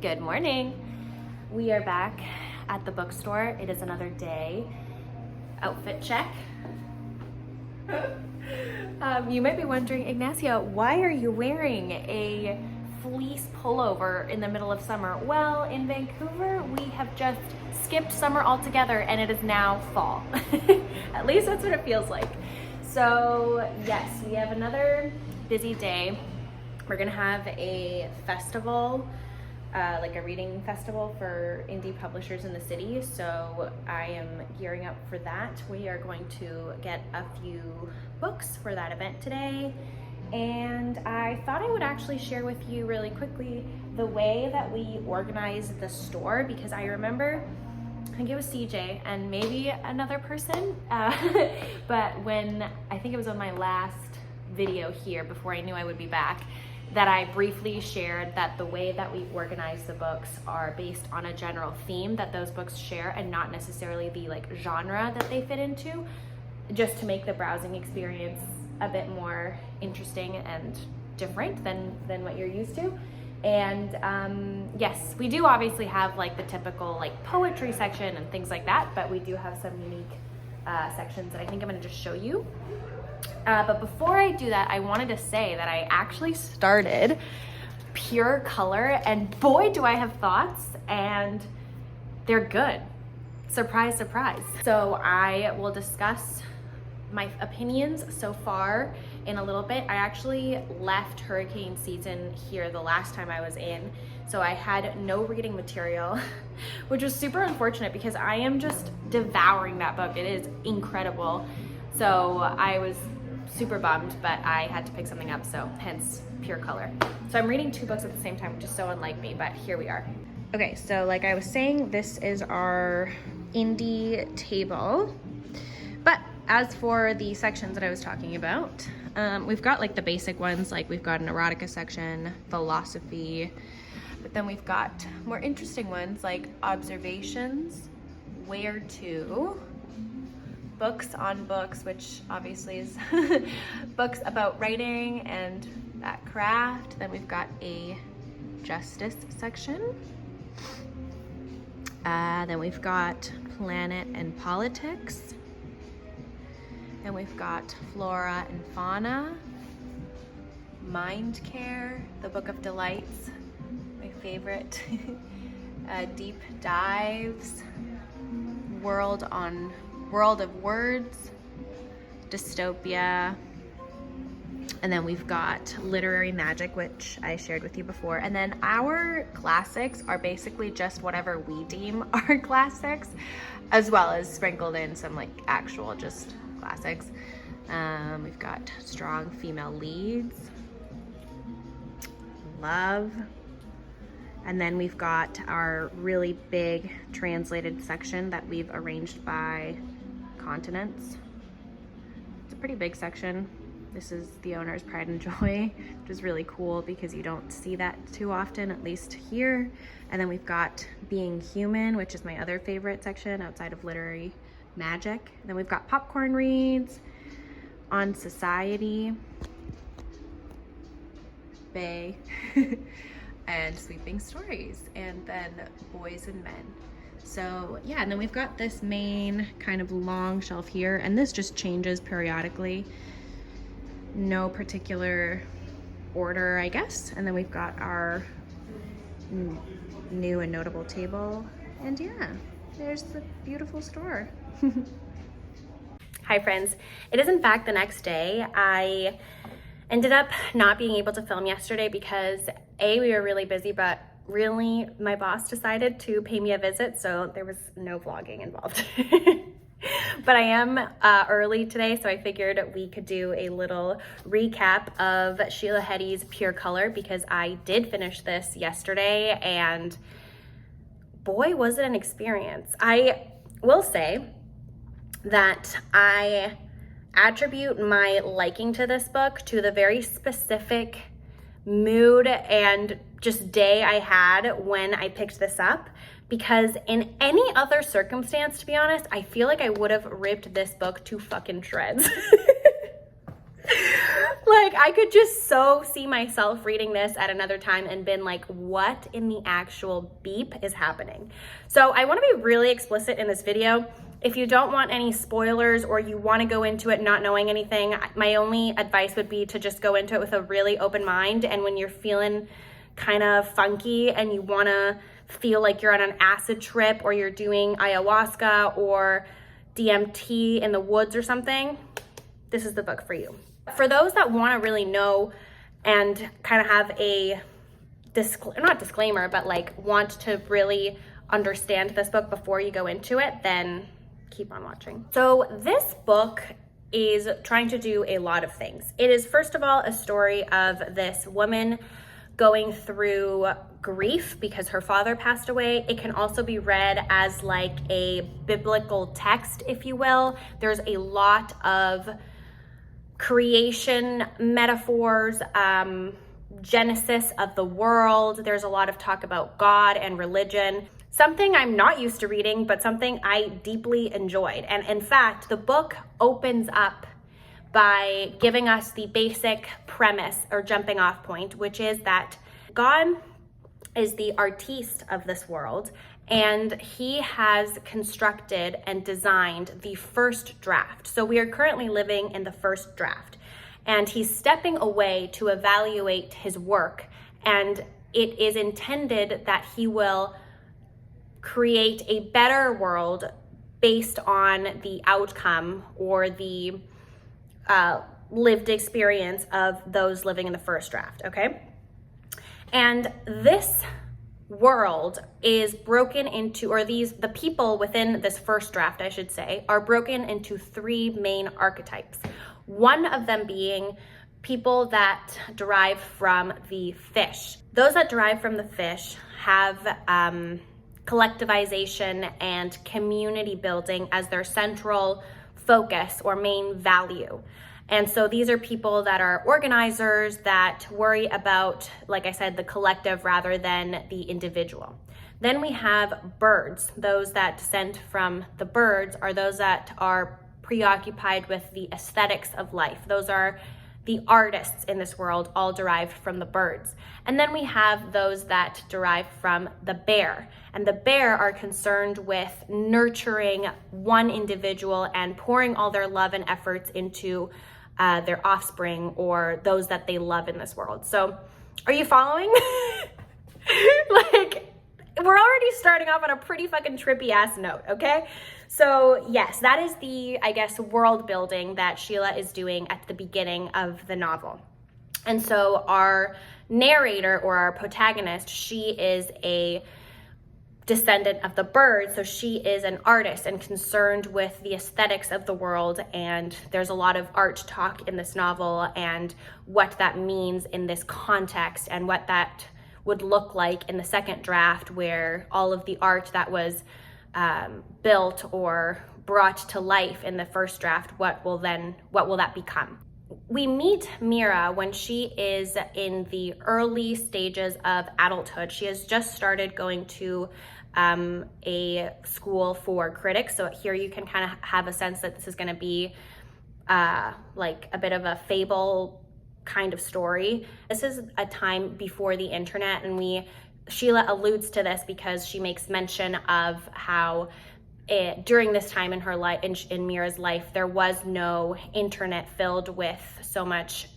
Good morning. We are back at the bookstore. It is another day. Outfit check. You might be wondering, Ignacia, why are you wearing a fleece pullover in the middle of summer? Well, in Vancouver, we have just skipped summer altogether and it is now fall. At least that's what it feels like. So yes, we have another busy day. We're gonna have a festival, like a reading festival for indie publishers in the city. So I am gearing up for that. We are going to get a few books for that event today. And I thought I would actually share with you really quickly the way that we organize the store, because I remember, I think it was CJ and maybe another person, but when, I think it was on my last video here before I knew I would be back, that I briefly shared that the way that we organize the books are based on a general theme that those books share and not necessarily the like genre that they fit into, just to make the browsing experience a bit more interesting and different than what you're used to. And yes, we do obviously have like the typical like poetry section and things like that, but we do have some unique sections that I think I'm gonna just show you. But before I do that, I wanted to say that I actually started Pure Color, and boy, do I have thoughts, and they're good. Surprise, surprise. So I will discuss my opinions so far in a little bit. I actually left hurricane season here the last time I was in, so I had no reading material, which was super unfortunate because I am just devouring that book. It is incredible. So I was super bummed, but I had to pick something up, so hence Pure Color. So I'm reading two books at the same time, which is so unlike me, but here we are. Okay, so like I was saying, this is our indie table. But as for the sections that I was talking about, we've got like the basic ones, like we've got an erotica section, philosophy, but then we've got more interesting ones like observations, where to, books on books, which obviously is books about writing and that craft. Then we've got a justice section. Then we've got planet and politics. Then we've got flora and fauna, mind care, the book of delights, my favorite, deep dives, world of words, dystopia, and then we've got literary magic, which I shared with you before. And then our classics are basically just whatever we deem our classics, as well as sprinkled in some like actual just classics. We've got strong female leads, love, and then we've got our really big translated section that we've arranged by continents. It's a pretty big section. This is the owner's pride and joy, which is really cool because you don't see that too often, at least here. And then we've got being human, which is my other favorite section outside of literary magic. And then we've got popcorn reads, on society, Bay, and sweeping stories, and then boys and men. So yeah, and then we've got this main kind of long shelf here, and this just changes periodically. No particular order, I guess. And then we've got our new and notable table, and yeah, there's the beautiful store. Hi friends, it is in fact the next day. I ended up not being able to film yesterday because A, we were really busy, but really my boss decided to pay me a visit, so there was no vlogging involved. But I am early today, so I figured we could do a little recap of Sheila Heti's Pure Color, because I did finish this yesterday and boy was it an experience. I will say that I attribute my liking to this book to the very specific mood and just day I had when I picked this up, because in any other circumstance, to be honest, I feel like I would have ripped this book to fucking shreds. Like, I could just so see myself reading this at another time and been like, what in the actual beep is happening? So I want to be really explicit in this video. If you don't want any spoilers or you want to go into it not knowing anything, my only advice would be to just go into it with a really open mind. And when you're feeling kind of funky and you want to feel like you're on an acid trip or you're doing ayahuasca or DMT in the woods or something, this is the book for you. For those that want to really know and kind of have a not disclaimer, but like want to really understand this book before you go into it, then keep on watching. So this book is trying to do a lot of things. It is, first of all, a story of this woman going through grief because her father passed away. It can also be read as like a biblical text, if you will. There's a lot of creation metaphors, genesis of the world. There's a lot of talk about God and religion. Something I'm not used to reading, but something I deeply enjoyed. And in fact, the book opens up by giving us the basic premise or jumping off point, which is that God is the artiste of this world, and he has constructed and designed the first draft. So we are currently living in the first draft, and he's stepping away to evaluate his work, and it is intended that he will create a better world based on the outcome or the lived experience of those living in the first draft, okay? And this world is broken into, or the people within this first draft, I should say, are broken into three main archetypes. One of them being people that derive from the fish. Those that derive from the fish have collectivization and community building as their central focus or main value. And so these are people that are organizers that worry about, like I said, the collective rather than the individual. Then we have birds. Those that descend from the birds are those that are preoccupied with the aesthetics of life. Those are the artists in this world, all derived from the birds. And then we have those that derive from the bear. And the bear are concerned with nurturing one individual and pouring all their love and efforts into their offspring or those that they love in this world. So are you following? Like, we're already starting off on a pretty fucking trippy ass note, okay? So yes, that is the, I guess, world building that Sheila is doing at the beginning of the novel. And so our narrator or our protagonist, she is a descendant of the birds, so she is an artist and concerned with the aesthetics of the world, and there's a lot of art talk in this novel and what that means in this context and what that would look like in the second draft, where all of the art that was built or brought to life in the first draft, what will that become? We meet Mira when she is in the early stages of adulthood. She has just started going to a school for critics. So here you can kind of have a sense that this is going to be like a bit of a fable kind of story. This is a time before the internet, and Sheila alludes to this because she makes mention of how during this time in her life, in Mira's life, there was no internet filled with so much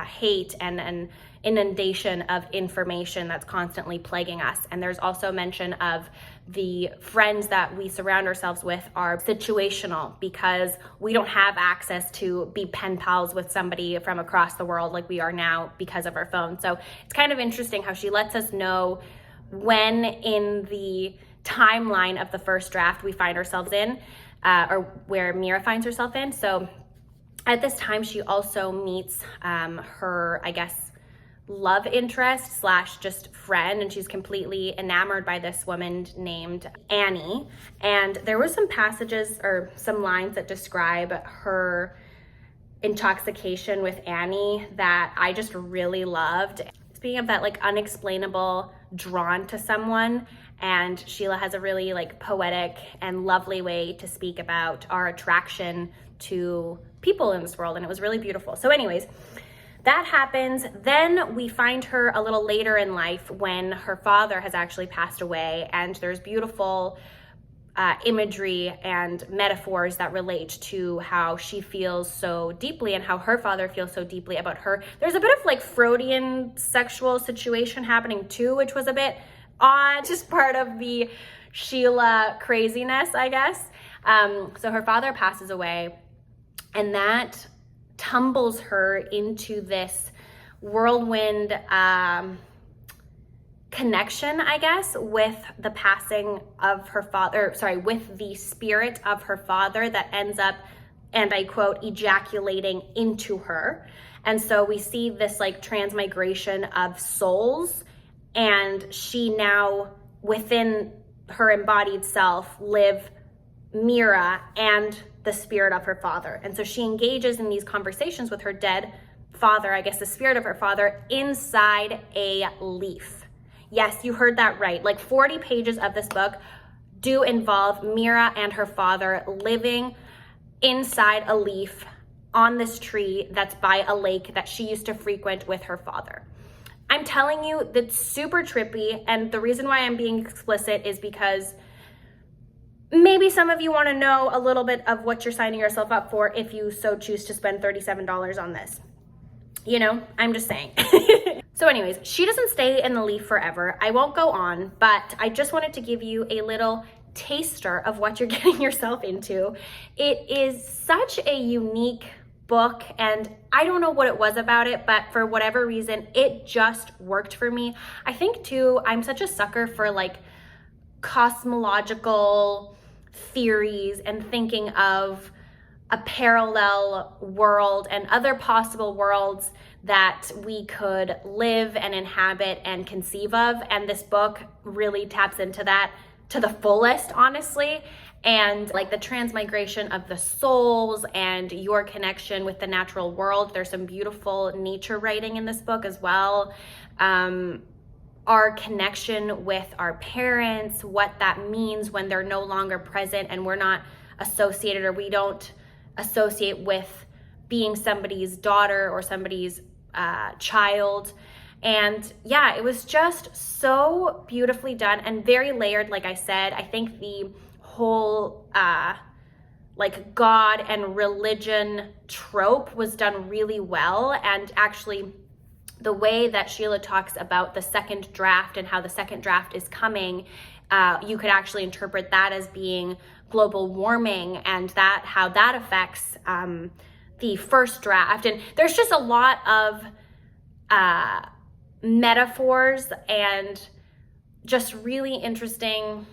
hate and an inundation of information that's constantly plaguing us. And there's also mention of the friends that we surround ourselves with are situational because we don't have access to be pen pals with somebody from across the world like we are now because of our phone. So it's kind of interesting how she lets us know when in the timeline of the first draft we find ourselves in, or where Mira finds herself in. So at this time, she also meets her, I guess, love interest / just friend, and she's completely enamored by this woman named Annie. And there were some passages or some lines that describe her intoxication with Annie that I just really loved. Speaking of that, like, unexplainable drawn to someone, and Sheila has a really like poetic and lovely way to speak about our attraction to people in this world, and it was really beautiful. So anyways, that happens. Then we find her a little later in life when her father has actually passed away, and there's beautiful imagery and metaphors that relate to how she feels so deeply and how her father feels so deeply about her. There's a bit of like Freudian sexual situation happening too, which was a bit odd, just part of the Sheila craziness, I guess. So her father passes away, and that tumbles her into this whirlwind connection, I guess, with the passing of her father, with the spirit of her father that ends up, and I quote, ejaculating into her. And so we see this like transmigration of souls, and she now, within her embodied self, live Mira and the spirit of her father. And so she engages in these conversations with her dead father, I guess the spirit of her father, inside a leaf. Yes, you heard that right. Like 40 pages of this book do involve Mira and her father living inside a leaf on this tree that's by a lake that she used to frequent with her father. I'm telling you, that's super trippy. And the reason why I'm being explicit is because maybe some of you want to know a little bit of what you're signing yourself up for if you so choose to spend $37 on this. You know, I'm just saying. So anyways, she doesn't stay in the leaf forever. I won't go on, but I just wanted to give you a little taster of what you're getting yourself into. It is such a unique book, and I don't know what it was about it, but for whatever reason, it just worked for me. I think too, I'm such a sucker for like cosmological theories and thinking of a parallel world and other possible worlds that we could live and inhabit and conceive of. And this book really taps into that to the fullest, honestly. And like the transmigration of the souls and your connection with the natural world. There's some beautiful nature writing in this book as well. Our connection with our parents, what that means when they're no longer present and we're not associated, or we don't associate with being somebody's daughter or somebody's child. And yeah, it was just so beautifully done and very layered. Like I said, I think the whole like God and religion trope was done really well. And actually the way that Sheila talks about the second draft and how the second draft is coming, you could actually interpret that as being global warming and that how that affects the first draft. And there's just a lot of metaphors and just really interesting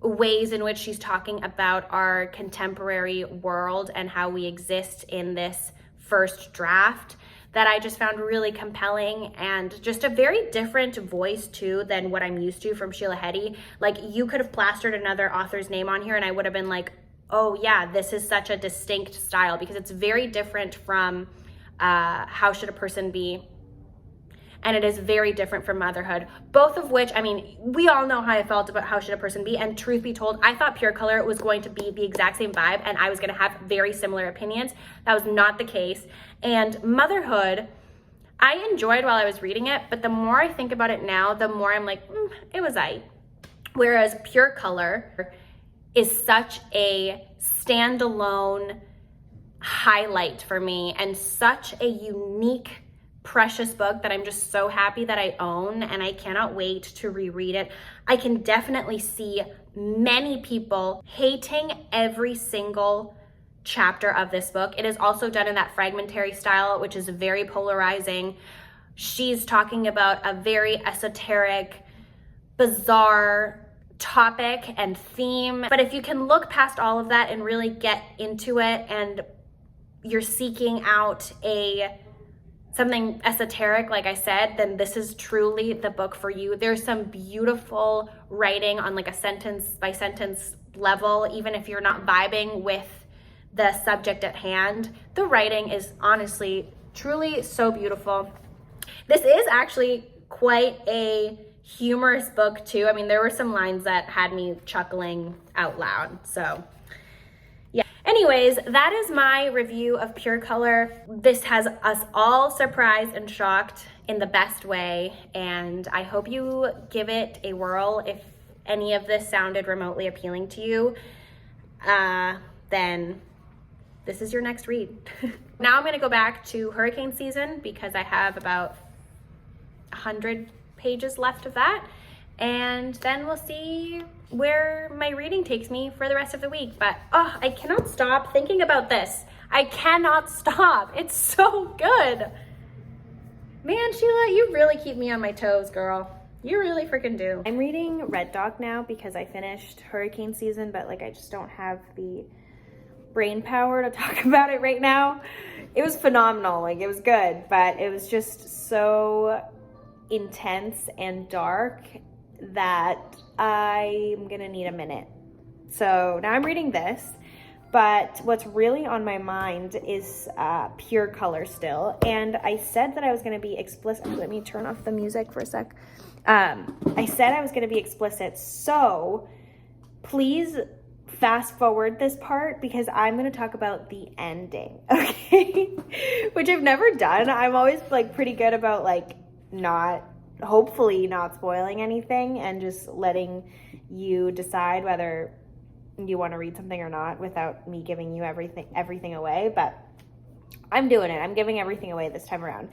ways in which she's talking about our contemporary world and how we exist in this first draft that I just found really compelling, and just a very different voice too than what I'm used to from Sheila Heti. Like you could have plastered another author's name on here and I would have been like, oh yeah, this is such a distinct style, because it's very different from How Should a Person Be? And it is very different from Motherhood, both of which, I mean, we all know how I felt about How Should a Person Be, and truth be told, I thought Pure Color was going to be the exact same vibe and I was gonna have very similar opinions. That was not the case. And Motherhood, I enjoyed while I was reading it, but the more I think about it now, the more I'm like, it was aight. Whereas Pure Color is such a standalone highlight for me and such a unique, precious book that I'm just so happy that I own, and I cannot wait to reread it. I can definitely see many people hating every single chapter of this book. It is also done in that fragmentary style, which is very polarizing. She's talking about a very esoteric, bizarre topic and theme. But if you can look past all of that and really get into it, and you're seeking out something esoteric, like I said, then this is truly the book for you. There's some beautiful writing on like a sentence by sentence level, even if you're not vibing with the subject at hand. The writing is honestly, truly so beautiful. This is actually quite a humorous book too. I mean, there were some lines that had me chuckling out loud. So Yeah. Anyways, that is my review of Pure Color. This has us all surprised and shocked in the best way, and I hope you give it a whirl. If any of this sounded remotely appealing to you, then this is your next read. Now I'm gonna go back to hurricane season because I have about 100 pages left of that, and then we'll see where my reading takes me for the rest of the week. But oh, I cannot stop thinking about this. I cannot stop. It's so good. Man, Sheila, you really keep me on my toes, girl. You really freaking do. I'm reading Red Dog now because I finished hurricane season, but like I just don't have the brain power to talk about it right now. It was phenomenal, like it was good, but it was just so intense and dark that I'm gonna need a minute. So now I'm reading this, but what's really on my mind is Pure Color still. And I said that I was gonna be explicit. Let me turn off the music for a sec. I said I was gonna be explicit, so please fast forward this part because I'm going to talk about the ending, okay? Which I've never done. I'm always like pretty good about like hopefully not spoiling anything and just letting you decide whether you want to read something or not without me giving you everything away. But I'm doing it. I'm giving everything away this time around.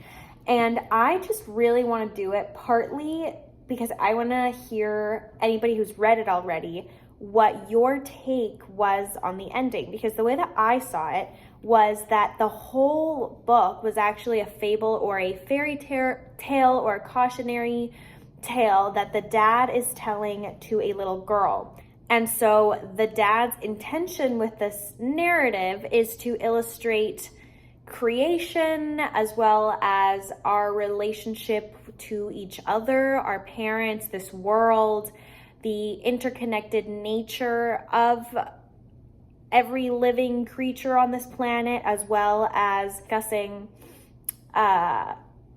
And I just really want to do it partly because I want to hear anybody who's read it already what your take was on the ending, because the way that I saw it was that the whole book was actually a fable or a fairy tale or a cautionary tale that the dad is telling to a little girl. And so the dad's intention with this narrative is to illustrate creation as well as our relationship to each other, our parents, this world, the interconnected nature of every living creature on this planet, as well as discussing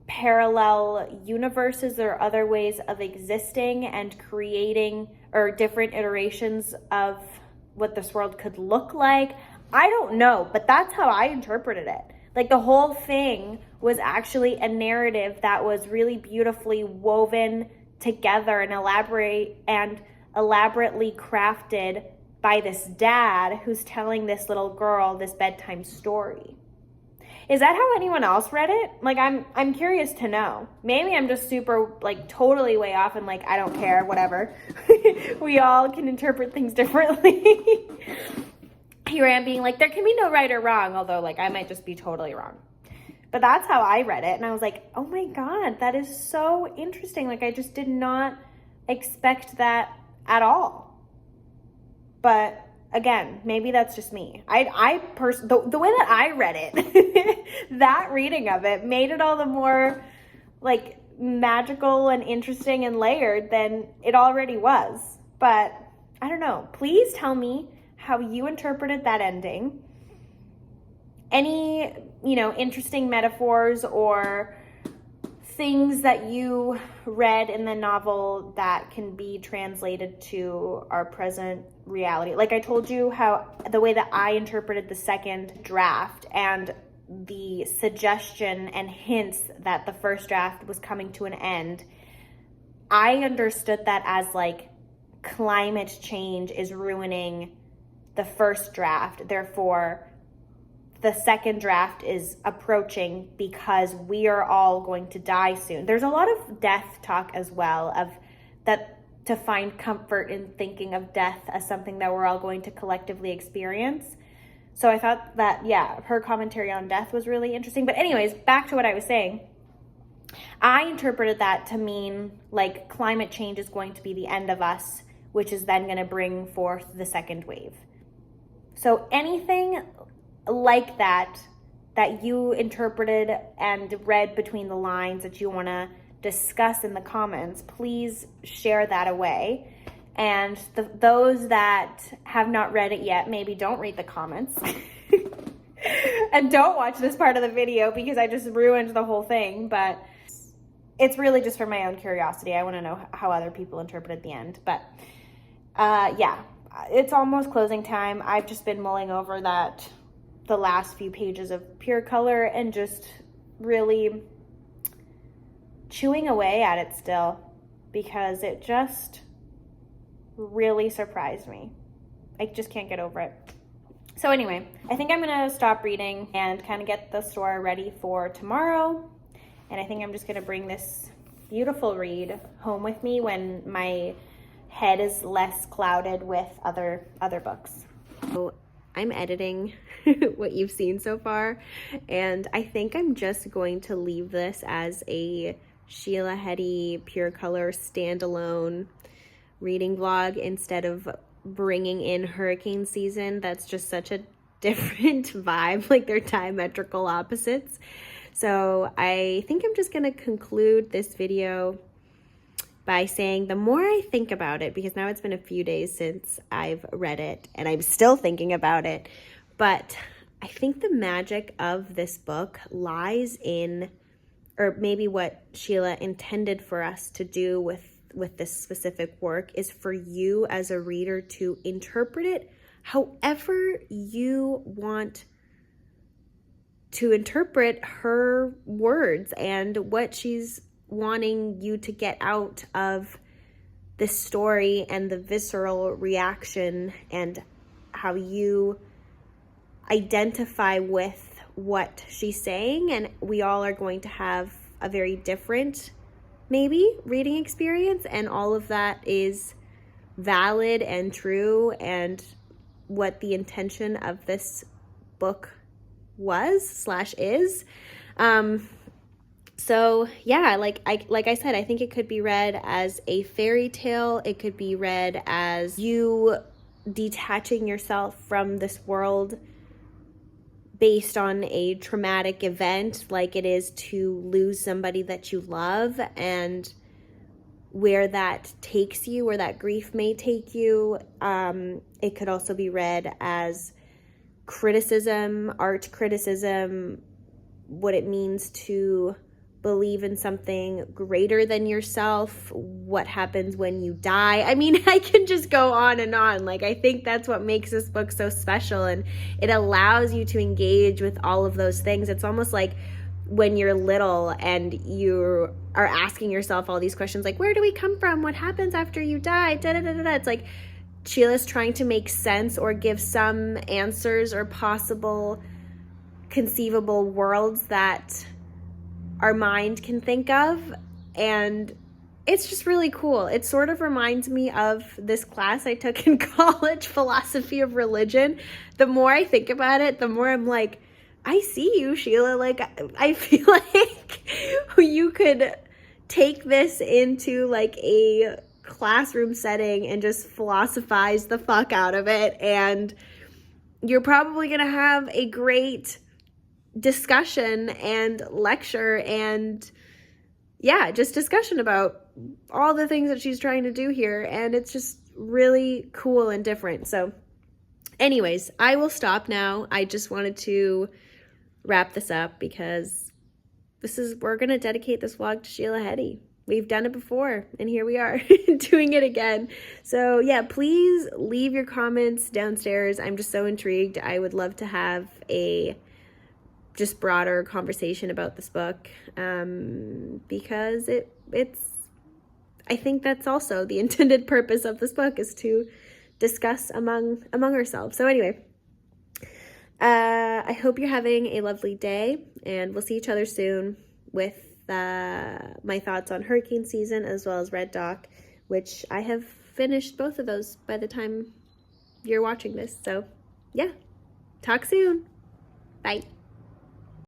parallel universes or other ways of existing and creating or different iterations of what this world could look like. I don't know, but that's how I interpreted it. Like the whole thing was actually a narrative that was really beautifully woven together and elaborately crafted by this dad who's telling this little girl this bedtime story. Is that how anyone else read it? Like I'm curious to know. Maybe I'm just super like totally way off and like I don't care, whatever. We all can interpret things differently. Here I am being like there can be no right or wrong, although like I might just be totally wrong. But that's how I read it, and I was like, oh my God, that is so interesting. Like I just did not expect that at all. But again, maybe that's just me. The way that I read it, that reading of it made it all the more like magical and interesting and layered than it already was. But I don't know. Please tell me how you interpreted that ending. Any, interesting metaphors or things that you read in the novel that can be translated to our present reality. Like I told you how the way that I interpreted the second draft and the suggestion and hints that the first draft was coming to an end, I understood that as like climate change is ruining the first draft. Therefore, the second draft is approaching because we are all going to die soon. There's a lot of death talk as well, of that to find comfort in thinking of death as something that we're all going to collectively experience. So I thought that, her commentary on death was really interesting. But anyways, back to what I was saying. I interpreted that to mean like climate change is going to be the end of us, which is then going to bring forth the second wave. So anything like that you interpreted and read between the lines that you want to discuss in the comments, please share that away. And those that have not read it yet, maybe don't read the comments and don't watch this part of the video because I just ruined the whole thing. But it's really just for my own curiosity. I want to know how other people interpreted the end. But it's almost closing time. I've just been mulling over the last few pages of Pure Color and just really chewing away at it still, because it just really surprised me. I just can't get over it. So anyway, I think I'm gonna stop reading and kind of get the store ready for tomorrow. And I think I'm just gonna bring this beautiful read home with me when my head is less clouded with other books. So I'm editing what you've seen so far, and I think I'm just going to leave this as a Sheila Heti Pure Color standalone reading vlog instead of bringing in hurricane season. That's just such a different vibe, like they're diametrical opposites. So I think I'm just gonna conclude this video by saying the more I think about it, because now it's been a few days since I've read it and I'm still thinking about it, but I think the magic of this book lies in, or maybe what Sheila intended for us to do with this specific work is for you as a reader to interpret it however you want to interpret her words and what she's wanting you to get out of this story and the visceral reaction and how you identify with what she's saying. And we all are going to have a very different, maybe, reading experience, and all of that is valid and true, and what the intention of this book was / is. So yeah, like I said, I think it could be read as a fairy tale. It could be read as you detaching yourself from this world based on a traumatic event, like it is to lose somebody that you love, and where that takes you, where that grief may take you. It could also be read as criticism, art criticism, what it means to believe in something greater than yourself, what happens when you die. I mean, I can just go on and on. Like, I think that's what makes this book so special, and it allows you to engage with all of those things. It's almost like when you're little and you are asking yourself all these questions, like, where do we come from? What happens after you die? Da, da, da, da, da. It's like Sheila's trying to make sense or give some answers or possible conceivable worlds that our mind can think of, and it's just really cool. It sort of reminds me of this class I took in college, philosophy of religion. The more I think about it, the more I'm like, I see you, Sheila. Like, I feel like you could take this into like a classroom setting and just philosophize the fuck out of it, and you're probably gonna have a great discussion and lecture and just discussion about all the things that she's trying to do here, and it's just really cool and different. So anyways, I will stop now. I just wanted to wrap this up because we're gonna dedicate this vlog to Sheila Heti. We've done it before, and here we are doing it again. So yeah, please leave your comments downstairs. I'm just so intrigued. I would love to have a just broader conversation about this book, because it's I think that's also the intended purpose of this book, is to discuss among ourselves. So anyway, I hope you're having a lovely day, and we'll see each other soon with my thoughts on hurricane season as well as Red Dock, which I have finished both of those by the time you're watching this. So yeah, talk soon. Bye.